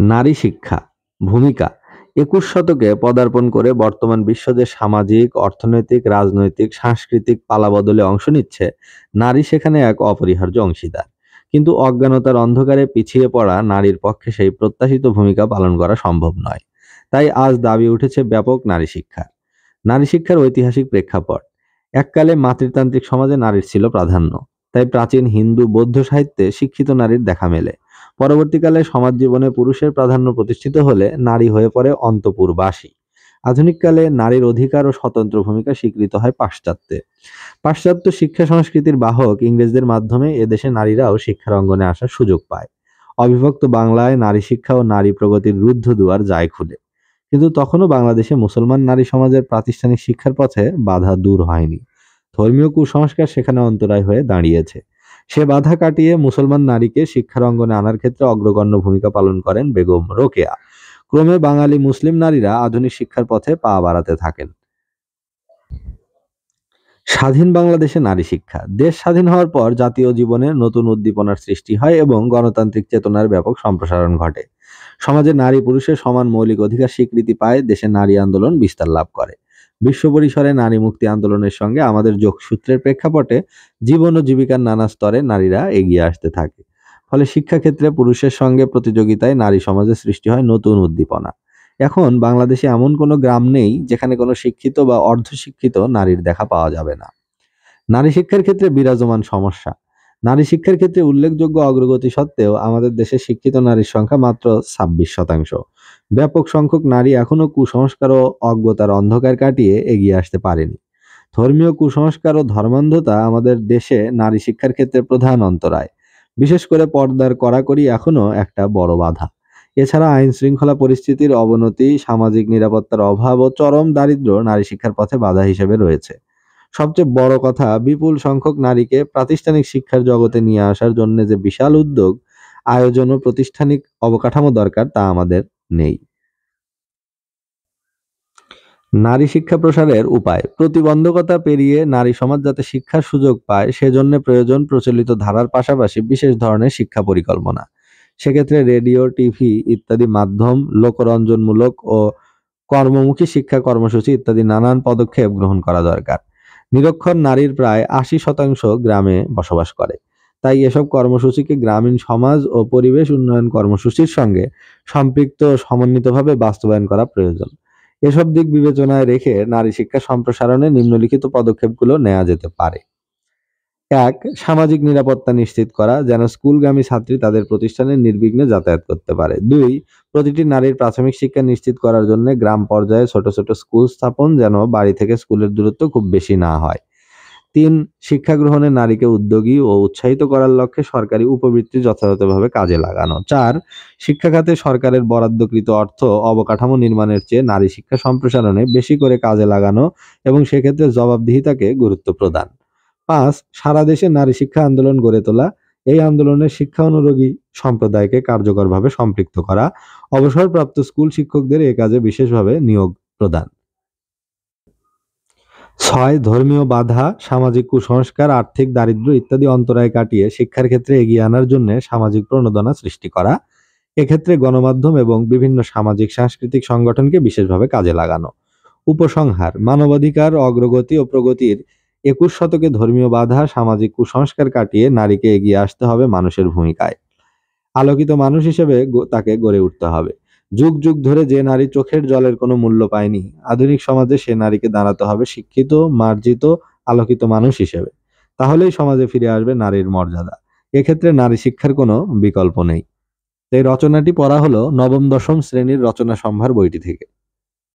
নারী শিক্ষা ভূমিকা ২১ শতকে পদার্পণ করে বর্তমান বিশ্ব যে সামাজিক, অর্থনৈতিক, রাজনৈতিক, সাংস্কৃতিক পালাবদলে অংশ নিচ্ছে, নারী সেখানে এক অপরিহার্য অংশীদার। কিন্তু অজ্ঞানতার অন্ধকারে পিছিয়ে পড়া নারীর পক্ষে সেই প্রত্যাশিত ভূমিকা পালন করা সম্ভব নয়। তাই আজ দাবি উঠেছে ব্যাপক নারী শিক্ষা। নারী শিক্ষার ঐতিহাসিক প্রেক্ষাপট। এককালে মাতৃতান্ত্রিক সমাজে নারীর ছিল প্রাধান্য। তাই প্রাচীন হিন্দু, বৌদ্ধ সাহিত্যে শিক্ষিত নারীর দেখা মেলে। পরবর্তীকালে সমাজ জীবনে পুরুষের প্রাধান্য প্রতিষ্ঠিত হলে নারী হয়ে পড়ে অন্তঃপুরবাসী। আধুনিককালে নারীর অধিকার ও স্বতন্ত্র ভূমিকা স্বীকৃত হয় পাশ্চাত্যে। পাশ্চাত্য শিক্ষা সংস্কৃতির বাহক ইংরেজদের মাধ্যমে এদেশে নারীরাও শিক্ষার অঙ্গনে আসার সুযোগ পায়। অবিভক্ত বাংলায় নারী শিক্ষা ও নারী প্রগতির রুদ্ধ দুয়ার যায় খুলে। কিন্তু তখনও বাংলাদেশে মুসলমান নারী সমাজের প্রাতিষ্ঠানিক শিক্ষার পথে বাধা দূর হয়নি। ধর্মীয় কুসংস্কার সেখানে অন্তরায় হয়ে দাঁড়িয়েছে। সে বাধা কাটিয়ে মুসলমান নারীকে শিক্ষার অঙ্গনে আনার ক্ষেত্রে অগ্রগণ্য ভূমিকা পালন করেন বেগম রোকেয়া। ক্রমে বাঙালি মুসলিম নারীরা আধুনিক শিক্ষার পথে পা বাড়াতে থাকেন। স্বাধীন বাংলাদেশে নারী শিক্ষা। দেশ স্বাধীন হওয়ার পর জাতীয় জীবনে নতুন উদ্দীপনার সৃষ্টি হয় এবং গণতান্ত্রিক চেতনার ব্যাপক সম্প্রসারণ ঘটে। সমাজে নারী পুরুষের সমান মৌলিক অধিকার স্বীকৃতি পায়, দেশে নারী আন্দোলন বিস্তার লাভ করে। বিশ্ব পরিসরে নারী মুক্তি আন্দোলনের সঙ্গে আমাদের যোগসূত্রের প্রেক্ষাপটে জীবন ও জীবিকার নানা স্তরে নারীরা এগিয়ে আসতে থাকে। ফলে শিক্ষাক্ষেত্রে পুরুষের সঙ্গে প্রতিযোগিতায় নারী সমাজে সৃষ্টি হয় নতুন উদ্দীপনা। এখন বাংলাদেশে এমন কোনো গ্রাম নেই যেখানে কোনো শিক্ষিত বা অর্ধশিক্ষিত নারীর দেখা পাওয়া যাবে না। নারী শিক্ষার ক্ষেত্রে বিরাজমান সমস্যা। নারী শিক্ষার ক্ষেত্রে উল্লেখযোগ্য অগ্রগতি সত্ত্বেও আমাদের দেশে শিক্ষিত নারীর সংখ্যা মাত্র ২৬%। ব্যাপক সংখ্যক নারী এখনো কুসংস্কার ও অজ্ঞতার অন্ধকার কাটিয়ে এগিয়ে আসতে পারেনি। ধর্মীয় কুসংস্কার ও ধর্মান্ধতা আমাদের দেশে নারী শিক্ষার ক্ষেত্রে প্রধান অন্তরায়। বিশেষ করে পর্দার কড়াকড়ি এখনো একটা বড় বাধা। এছাড়া আইন শৃঙ্খলা পরিস্থিতির অবনতি, সামাজিক নিরাপত্তার অভাব ও চরম দারিদ্র্য নারী শিক্ষার পথে বাধা হিসেবে রয়েছে। সবচেয়ে বড় কথা, বিপুল সংখ্যক নারীকে প্রাতিষ্ঠানিক শিক্ষার জগতে নিয়ে আসার জন্য যে বিশাল উদ্যোগ, আয়োজন ও প্রাতিষ্ঠানিক অবকাঠামো দরকার তা আমাদের নেই। নারী শিক্ষা প্রসারের উপায়। প্রতিবন্ধকতা পেরিয়ে নারী সমাজ যাতে শিক্ষার সুযোগ পায় সেজন্য প্রয়োজন প্রচলিত ধারার পাশাপাশি বিশেষ ধরনের শিক্ষা পরিকল্পনা। সেক্ষেত্রে রেডিও, টিভি ইত্যাদি মাধ্যম, লোকরঞ্জনমূলক ও কর্মমুখী শিক্ষা কর্মসূচি ইত্যাদি নানান পদক্ষেপ গ্রহণ করা দরকার। নিরক্ষর নারীর প্রায় ৮০% গ্রামে বসবাস করে। তাই এসব কর্মসূচিকে গ্রামীণ সমাজ ও পরিবেশ উন্নয়ন কর্মসূচির সঙ্গে সম্পৃক্ত ও সমন্বিতভাবে বাস্তবায়ন করা প্রয়োজন। এসব দিক বিবেচনায় রেখে নারী শিক্ষা সম্প্রসারণে নিম্নলিখিত পদক্ষেপগুলো নেওয়া যেতে পারে। ১. সামাজিক নিরাপত্তা নিশ্চিত করা, যেন স্কুলগামী ছাত্রী তাদের প্রতিষ্ঠানে নির্বিঘ্নে যাতায়াত করতে পারে। ২. প্রতিটি নারীর প্রাথমিক শিক্ষা নিশ্চিত করার জন্য গ্রাম পর্যায়ে ছোট ছোট স্কুল স্থাপন, যেন বাড়ি থেকে স্কুলের দূরত্ব খুব বেশি না হয়। ৩. শিক্ষা গ্রহণে নারীকে উদ্যোগী ও উৎসাহিত করার লক্ষ্যে সরকারি উপবৃত্তি যথাযথভাবে কাজে লাগানো। ৪. শিক্ষা খাতে সরকারের বরাদ্দকৃত অর্থ অবকাঠামো নির্মাণের চেয়ে নারী শিক্ষা সম্প্রসারণে বেশি করে কাজে লাগানো এবং সেক্ষেত্রে জবাবদিহিতাকে গুরুত্ব প্রদান। ৫. সারা দেশে নারী শিক্ষা আন্দোলন গড়ে তোলা। এই আন্দোলনে শিক্ষা অনুরাগী সম্প্রদায়কে কার্যকরভাবে সম্পৃক্ত করা। অবসরপ্রাপ্ত স্কুল শিক্ষকদের এ কাজে বিশেষভাবে নিয়োগ প্রদান। ৬. ধর্মীয় বাধা, সামাজিক কুসংস্কার, আর্থিক দারিদ্র্য ইত্যাদি অন্তরায় কাটিয়ে শিক্ষার ক্ষেত্রে এগিয়ে আনার জন্য সামাজিক প্রণোদনা সৃষ্টি করা। এক্ষেত্রে গণমাধ্যম এবং বিভিন্ন সামাজিক সাংস্কৃতিক সংগঠনকে বিশেষভাবে কাজে লাগানো। উপসংহার: মানবাধিকার, অগ্রগতি ও প্রগতির ২১ শতকে ধর্মীয় বাধা, সামাজিক কুসংস্কার কাটিয়ে নারীকে এগিয়ে আসতে হবে মানুষের ভূমিকায়। আলোকিত মানুষ হিসেবে তাকে গড়ে উঠতে হবে। যুগ যুগ ধরে যে নারী চোখের জলের কোনো মূল্য পায়নি, আধুনিক সমাজে সে নারীকে দাঁড়াতে হবে শিক্ষিত, মার্জিত, আলোকিত মানুষ হিসেবে। তাহলেই সমাজে ফিরে আসবে নারীর মর্যাদা। এক্ষেত্রে নারী শিক্ষার কোনো বিকল্প নেই। এই রচনাটি পড়া হলো নবম দশম শ্রেণীর রচনা সম্ভার বইটি থেকে।